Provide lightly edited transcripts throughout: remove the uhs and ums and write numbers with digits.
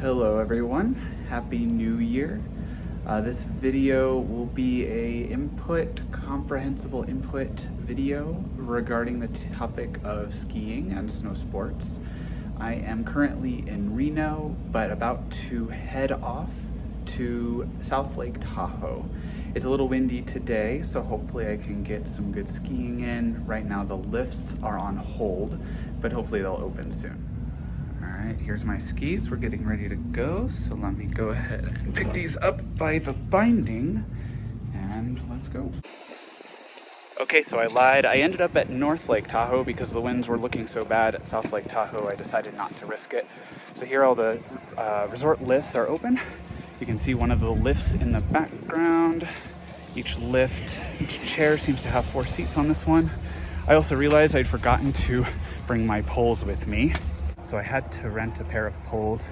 Hello everyone, Happy New Year. This video will be a comprehensible input video regarding the topic of skiing and snow sports. I am currently in Reno, but about to head off to South Lake Tahoe. It's a little windy today, so hopefully I can get some good skiing in. Right now the lifts are on hold, but hopefully they'll open soon. All right, here's my skis. We're getting ready to go, so let me go ahead and pick these up by the binding, and let's go. Okay, so I lied. I ended up at North Lake Tahoe because the winds were looking so bad at South Lake Tahoe. I decided not to risk it. So here all the resort lifts are open. You can see one of the lifts in the background. Each chair seems to have 4 seats on this one. I also realized I'd forgotten to bring my poles with me, so I had to rent a pair of poles.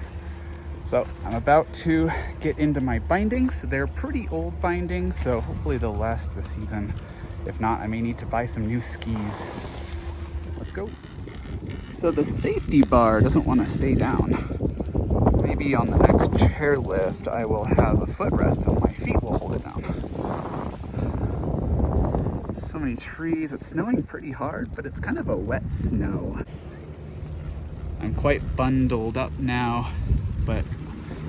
So I'm about to get into my bindings. They're pretty old bindings, so hopefully they'll last the season. If not, I may need to buy some new skis. Let's go. So the safety bar doesn't want to stay down. Maybe on the next chairlift, I will have a footrest and my feet will hold it down. So many trees. It's snowing pretty hard, but it's kind of a wet snow. I'm quite bundled up now, but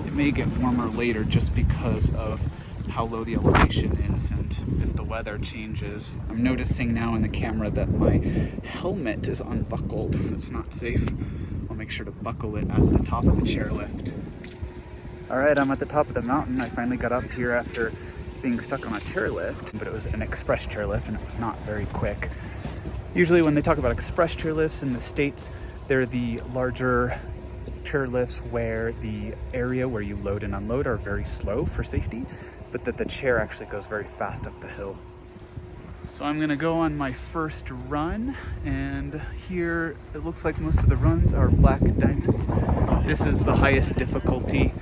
it may get warmer later just because of how low the elevation is and if the weather changes. I'm noticing now in the camera that my helmet is unbuckled. It's not safe. I'll make sure to buckle it at the top of the chairlift. All right, I'm at the top of the mountain. I finally got up here after being stuck on a chairlift, but it was an express chairlift and it was not very quick. Usually when they talk about express chairlifts in the States, they're the larger chairlifts where the area where you load and unload are very slow for safety, but that the chair actually goes very fast up the hill. So I'm gonna go on my first run, and here it looks like most of the runs are black diamonds. This is the highest difficulty.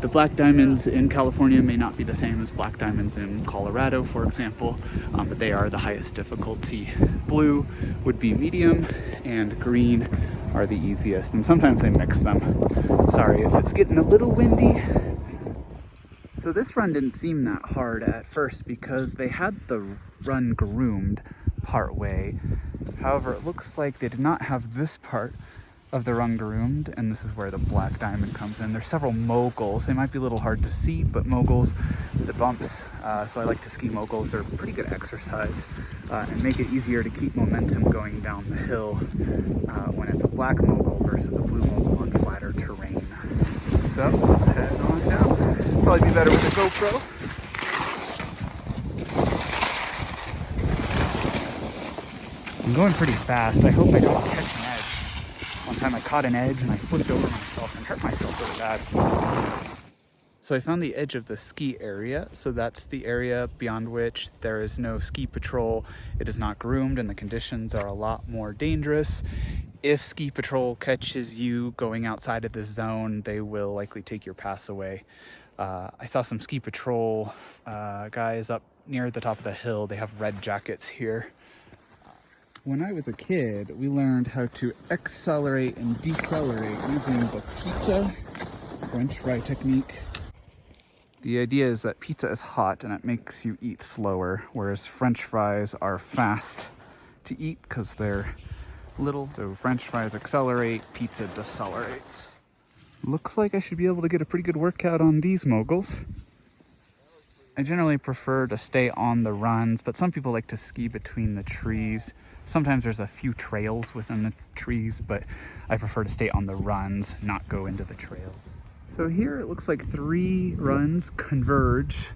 The black diamonds in California may not be the same as black diamonds in Colorado, for example, but they are the highest difficulty. Blue would be medium, and green are the easiest, and sometimes I mix them. Sorry if it's getting a little windy. So this run didn't seem that hard at first because they had the run groomed part way. However, it looks like they did not have this part of the run groomed, and this is where the black diamond comes in. There's several moguls. They might be a little hard to see, but moguls with the bumps. So I like to ski moguls. They're pretty good exercise and make it easier to keep momentum going down the hill when it's a black mogul versus a blue mogul on flatter terrain. So let's head on down. Probably be better with a GoPro. I'm going pretty fast. I hope I don't catch an edge. One time I caught an edge and I flipped over myself and hurt myself really bad. So I found the edge of the ski area. So that's the area beyond which there is no ski patrol. It is not groomed and the conditions are a lot more dangerous. If ski patrol catches you going outside of this zone, they will likely take your pass away. I saw some ski patrol guys up near the top of the hill. They have red jackets here. When I was a kid, we learned how to accelerate and decelerate using the pizza French fry technique. The idea is that pizza is hot and it makes you eat slower, whereas French fries are fast to eat because they're little. So French fries accelerate, pizza decelerates. Looks like I should be able to get a pretty good workout on these moguls. I generally prefer to stay on the runs, but some people like to ski between the trees. Sometimes there's a few trails within the trees, but I prefer to stay on the runs, not go into the trails. So here it looks like 3 runs converge.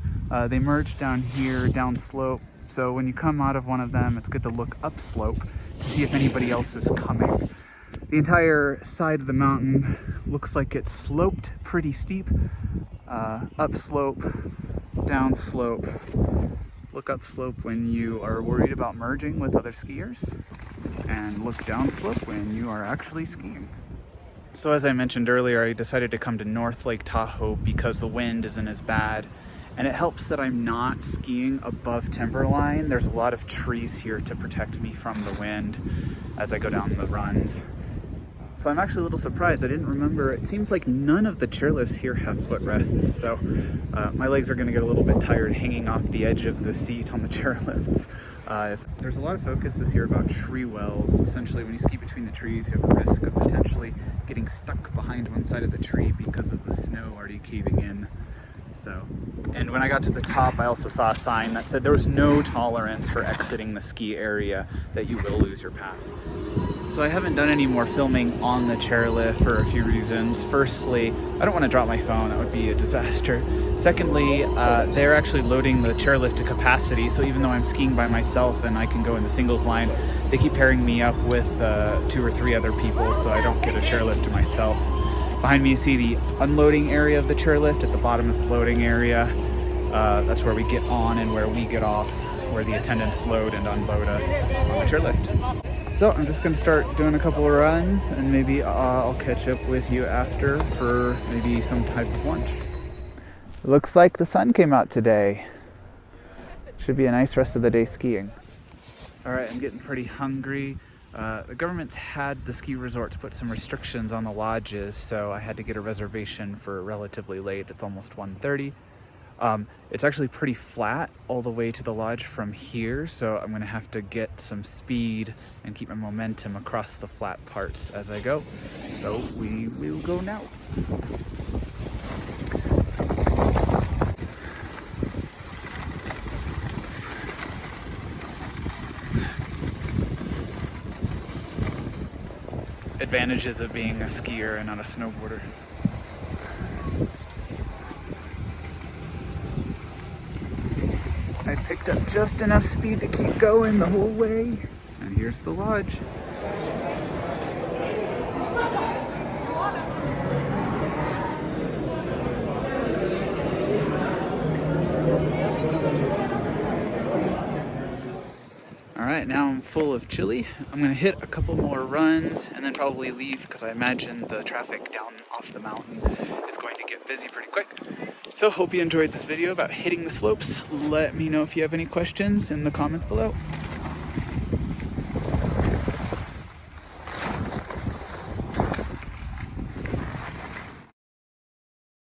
They merge down here, down slope. So when you come out of one of them, it's good to look upslope to see if anybody else is coming. The entire side of the mountain looks like it's sloped pretty steep. Upslope, downslope. Look upslope when you are worried about merging with other skiers, and look downslope when you are actually skiing. So as I mentioned earlier, I decided to come to North Lake Tahoe because the wind isn't as bad, and it helps that I'm not skiing above timberline. There's a lot of trees here to protect me from the wind as I go down the runs. So I'm actually a little surprised. I didn't remember. It seems like none of the chairlifts here have footrests, so my legs are going to get a little bit tired hanging off the edge of the seat on the chairlifts. There's a lot of focus this year about tree wells. Essentially, when you ski between the trees, you have a risk of potentially getting stuck behind one side of the tree because of the snow already caving in. So, and when I got to the top, I also saw a sign that said there was no tolerance for exiting the ski area, that you will lose your pass. So I haven't done any more filming on the chairlift for a few reasons. Firstly, I don't want to drop my phone, that would be a disaster. Secondly, they're actually loading the chairlift to capacity, so even though I'm skiing by myself and I can go in the singles line, they keep pairing me up with 2 or 3 other people, so I don't get a chairlift to myself. Behind me you see the unloading area of the chairlift. At the bottom is the loading area. That's where we get on and where we get off, where the attendants load and unload us on the chairlift. So I'm just going to start doing a couple of runs, and maybe I'll catch up with you after for maybe some type of lunch. Looks like the sun came out today. Should be a nice rest of the day skiing. All right, I'm getting pretty hungry. The government's had the ski resorts put some restrictions on the lodges, so I had to get a reservation for relatively late. It's almost 1:30. It's actually pretty flat all the way to the lodge from here, so I'm going to have to get some speed and keep my momentum across the flat parts as I go. So we will go now. Advantages of being a skier and not a snowboarder. I picked up just enough speed to keep going the whole way. And here's the lodge. All right, now I'm full of chili. I'm gonna hit a couple more runs and then probably leave because I imagine the traffic down off the mountain is going to get busy pretty quick. So hope you enjoyed this video about hitting the slopes. Let me know if you have any questions in the comments below.